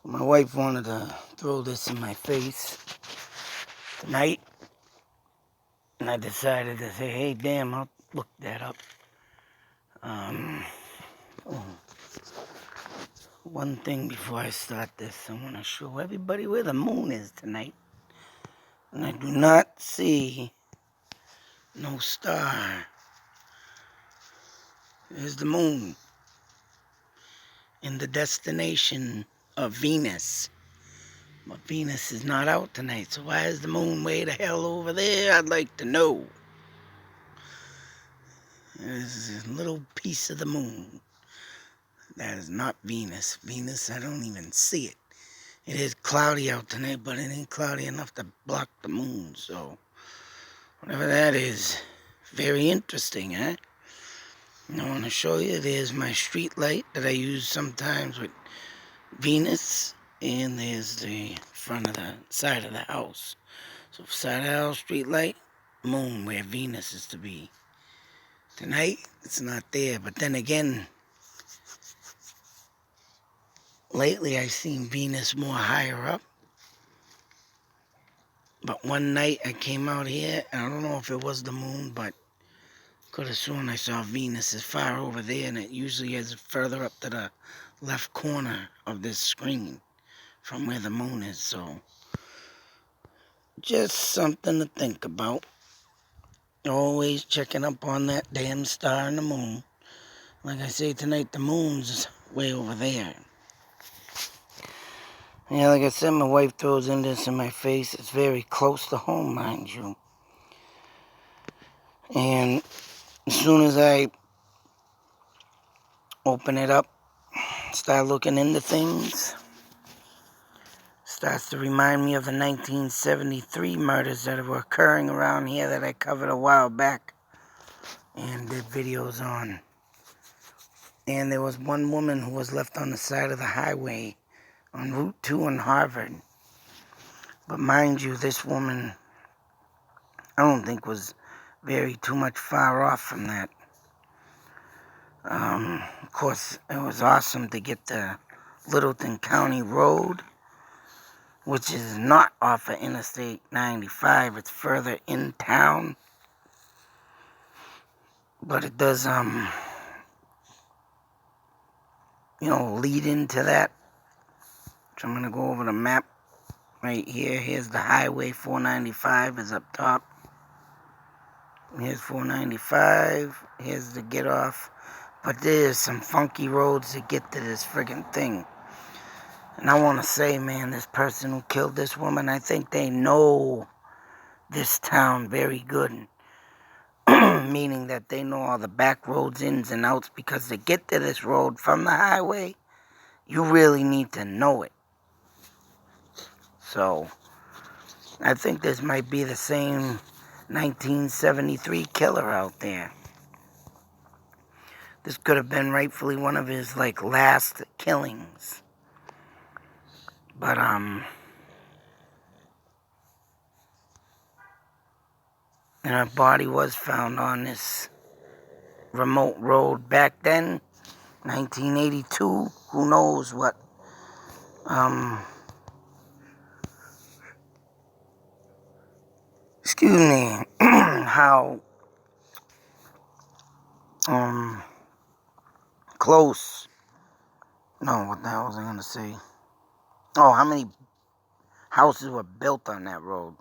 My wife wanted to throw this in my face tonight, and I decided to say, hey, damn, I'll look that up. Oh, one thing before I start this, I want to show everybody where the moon is tonight. And I do not see no star. There's the moon in the destination of Venus. But Venus is not out tonight, so why is the moon way the hell over there? I'd like to know. There's a little piece of the moon. That is not Venus. Venus, I don't even see it. It is cloudy out tonight, but it ain't cloudy enough to block the moon, so whatever that is, very interesting, huh? And I want to show you, there's my street light that I use sometimes with Venus, and there's the front of the side of the house. So side of the house, street light, moon, where Venus is to be. Tonight, it's not there, but then again, lately I've seen Venus more higher up. But one night I came out here, and I don't know if it was the moon, but could have sworn I saw Venus is far over there, and it usually is further up to the left corner of this screen from where the moon is. So just something to think about. Always checking up on that damn star and the moon. Like I say tonight, the moon's way over there. Yeah, like I said, my wife throws this in my face. It's very close to home, mind you. And as soon as I open it up, start looking into things, starts to remind me of the 1973 murders that were occurring around here that I covered a while back and did videos on. And there was one woman who was left on the side of the highway on Route 2 in Harvard. But mind you, this woman, I don't think was very too much far off from that. Of course, it was awesome to get the Littleton County Road, which is not off of Interstate 95. It's further in town. But it does, lead into that. So I'm going to go over the map right here. Here's the highway. 495 is up top. Here's 495. Here's the get off. But there's some funky roads to get to this friggin' thing. And I want to say, man, this person who killed this woman, I think they know this town very good. Meaning that they know all the back roads ins and outs, because to get to this road from the highway, you really need to know it. So, I think this might be the same 1973 killer out there. This could have been rightfully one of his, last killings. But, and her body was found on this remote road back then, 1982. Who knows what, excuse me, how, close, no, what the hell was I going to say? Oh, how many houses were built on that road?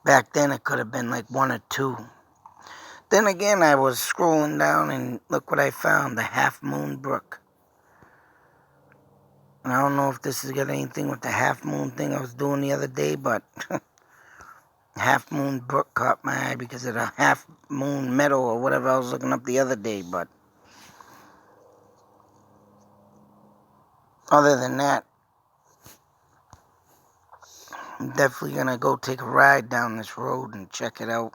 Back then, it could have been like one or two. Then again, I was scrolling down and look what I found, the Half Moon Brook. And I don't know if this has got anything with the Half Moon thing I was doing the other day, but Half Moon Brook caught my eye because of the Half Moon Meadow or whatever I was looking up the other day. But other than that, I'm definitely going to go take a ride down this road and check it out.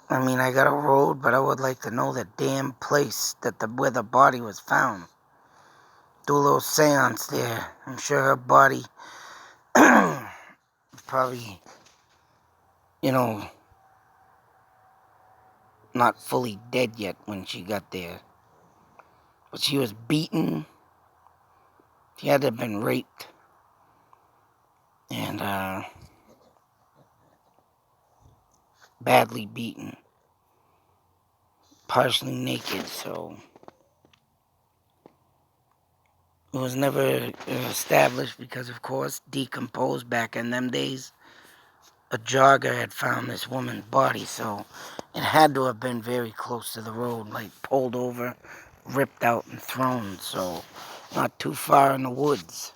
I mean, I got a road, but I would like to know the damn place where the body was found. Do a little seance there. I'm sure her body probably, not fully dead yet when she got there. But she was beaten, She had to have been raped. And, badly beaten. Partially naked, so... It was never established because, of course, decomposed back in them days. A jogger had found this woman's body, so it had to have been very close to the road, like pulled over, ripped out, and thrown, so not too far in the woods.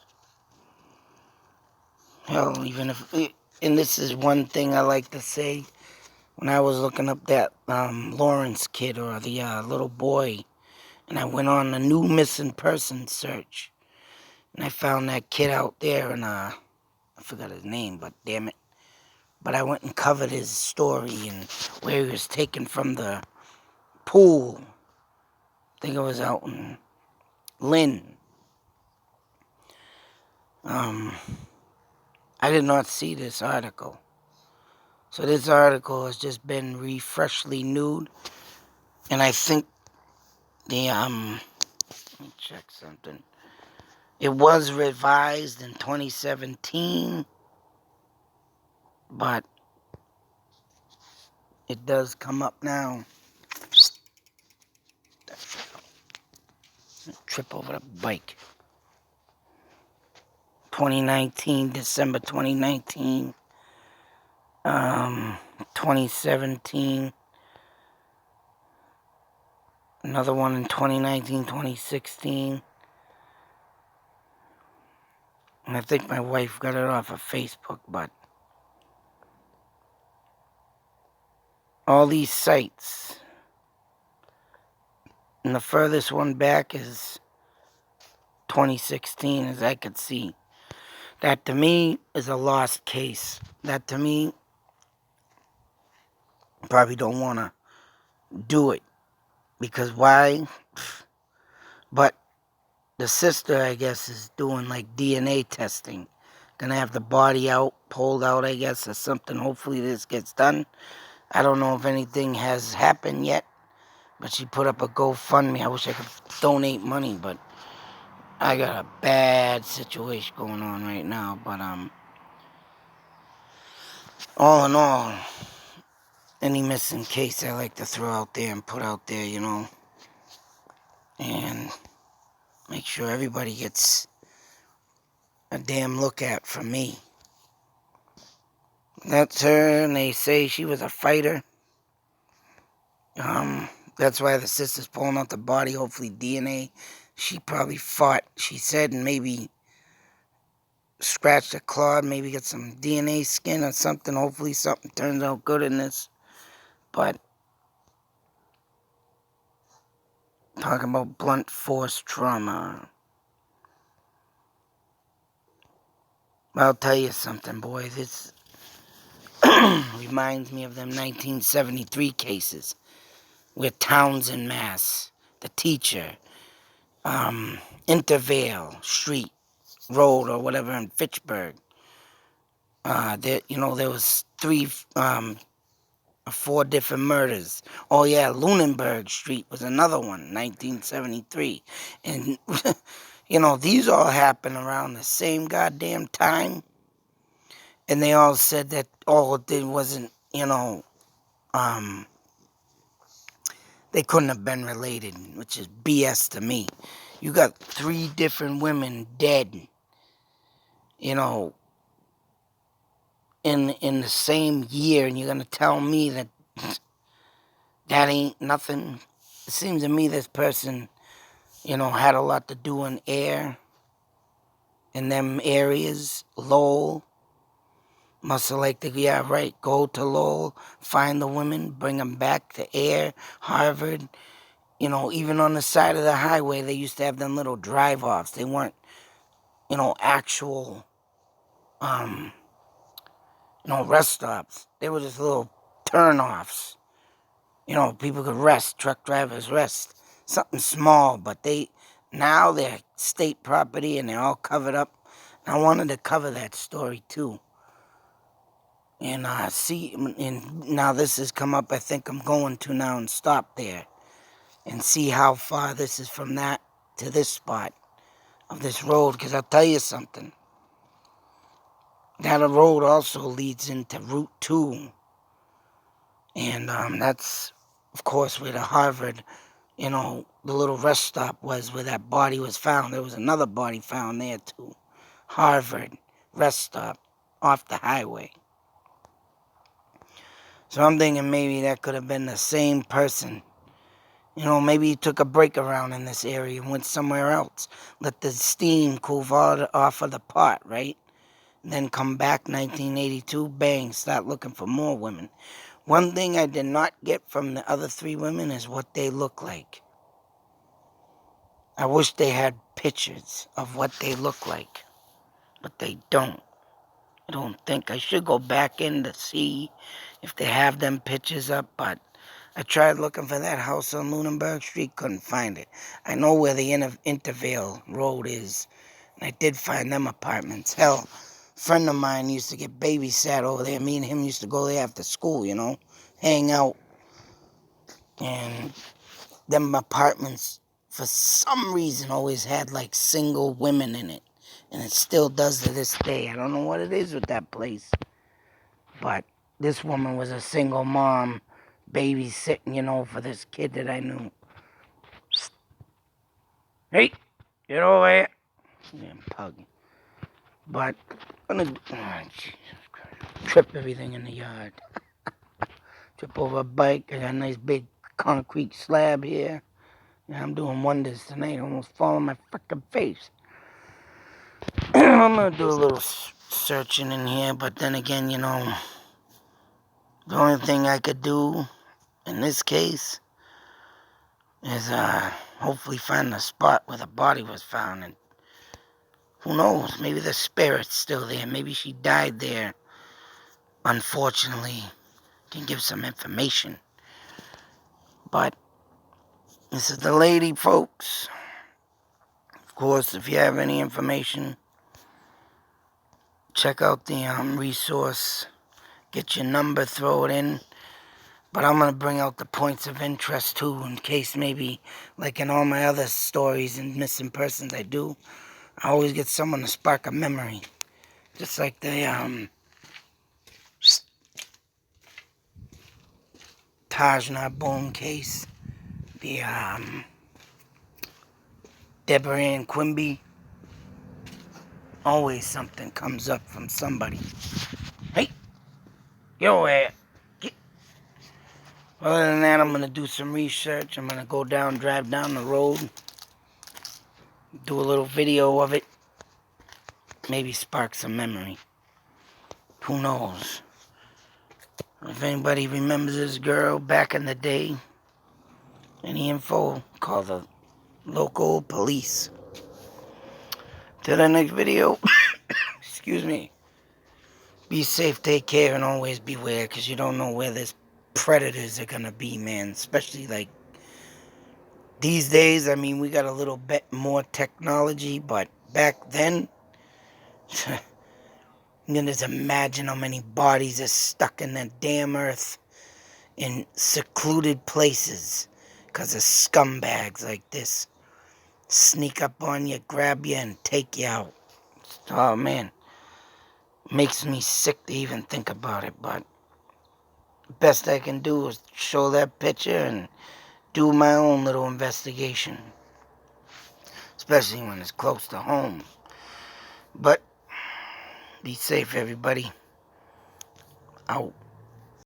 Hell, even if... And this is one thing I like to say. When I was looking up that Lawrence kid, or the little boy, and I went on a new missing person search, and I found that kid out there, and I forgot his name, but damn it. But I went and covered his story and where he was taken from the pool. I think it was out in Lynn. I did not see this article. So this article has just been freshly nude. And I think the, let me check something. It was revised in 2017, but it does come up now. Trip over the bike. 2019, December 2019, 2017, another one in 2019, 2016. And I think my wife got it off of Facebook, but all these sites, and the furthest one back is 2016, as I could see. That to me is a lost case. That to me, probably don't want to do it. Because why? But the sister, I guess, is doing like DNA testing. Gonna have the body out, pulled out, I guess, or something. Hopefully this gets done. I don't know if anything has happened yet, but she put up a GoFundMe. I wish I could donate money, but I got a bad situation going on right now. But all in all, any missing case I like to throw out there and put out there, you know, and make sure everybody gets a damn look at from me. That's her, and they say she was a fighter. That's why the sister's pulling out the body, hopefully DNA. She probably fought, she said, and maybe scratched a claw, maybe get some DNA skin or something. Hopefully something turns out good in this. But talking about blunt force trauma. I'll tell you something, boy. This reminds me of them 1973 cases with Townsend, Mass, the teacher, Intervale Street Road or whatever in Fitchburg. There was 4 different murders. Oh yeah, Lunenburg Street was another one, 1973. And, these all happened around the same goddamn time. And they all said that all it did wasn't, they couldn't have been related, which is BS to me. You got 3 different women dead, in the same year, and you're going to tell me that that ain't nothing? It seems to me this person, had a lot to do in air, in them areas. Lowell. Must have liked to, yeah, right, go to Lowell, find the women, bring them back to air, Harvard. Even on the side of the highway, they used to have them little drive-offs. They weren't, actual, rest stops. They were just little turn-offs. People could rest, truck drivers rest. Something small, but now they're state property and they're all covered up. And I wanted to cover that story too. And now this has come up. I think I'm going to now and stop there and see how far this is from that to this spot. of this road, because I'll tell you something. That road also leads into Route 2. And that's, of course, where the Harvard, the little rest stop was, where that body was found. There was another body found there, too. Harvard rest stop off the highway. So I'm thinking maybe that could have been the same person. Maybe he took a break around in this area and went somewhere else. Let the steam cool off of the pot, right? And then come back 1982, bang, start looking for more women. One thing I did not get from the other 3 women is what they look like. I wish they had pictures of what they look like, but they don't. I don't think. I should go back in to see if they have them pictures up, but I tried looking for that house on Lunenburg Street, couldn't find it. I know where the Intervale Road is, and I did find them apartments. Hell, a friend of mine used to get babysat over there. Me and him used to go there after school, hang out. And them apartments, for some reason, always had like single women in it. And it still does to this day. I don't know what it is with that place. But this woman was a single mom babysitting, for this kid that I knew. Hey, get over here. Damn pug. But I'm gonna trip everything in the yard. Trip over a bike. I got a nice big concrete slab here. Yeah, I'm doing wonders tonight. Almost falling my freaking face. I'm gonna do a little searching in here, but then again, the only thing I could do in this case is hopefully find the spot where the body was found. And who knows? Maybe the spirit's still there. Maybe she died there. Unfortunately, can give some information. But this is the lady, folks. Of course, if you have any information, check out the resource. Get your number, throw it in. But I'm going to bring out the points of interest, too, in case maybe, like in all my other stories and missing persons I do, I always get someone to spark a memory. Just like the Taj Narbonne case, the Deborah Ann Quimby. Always something comes up from somebody. Hey, get over here. Other than that, I'm going to do some research. I'm going to go drive down the road, do a little video of it. Maybe spark some memory. Who knows? If anybody remembers this girl back in the day, any info, call the local police. Till the next video, excuse me. Be safe, take care, and always beware, because you don't know where this predators are going to be, man. Especially like these days. I mean, we got a little bit more technology, but back then, you can just imagine how many bodies are stuck in that damn earth in secluded places because of scumbags like this. Sneak up on you, grab you, and take you out. Oh, man. Makes me sick to even think about it, but the best I can do is show that picture and do my own little investigation. Especially when it's close to home. But be safe, everybody. Out.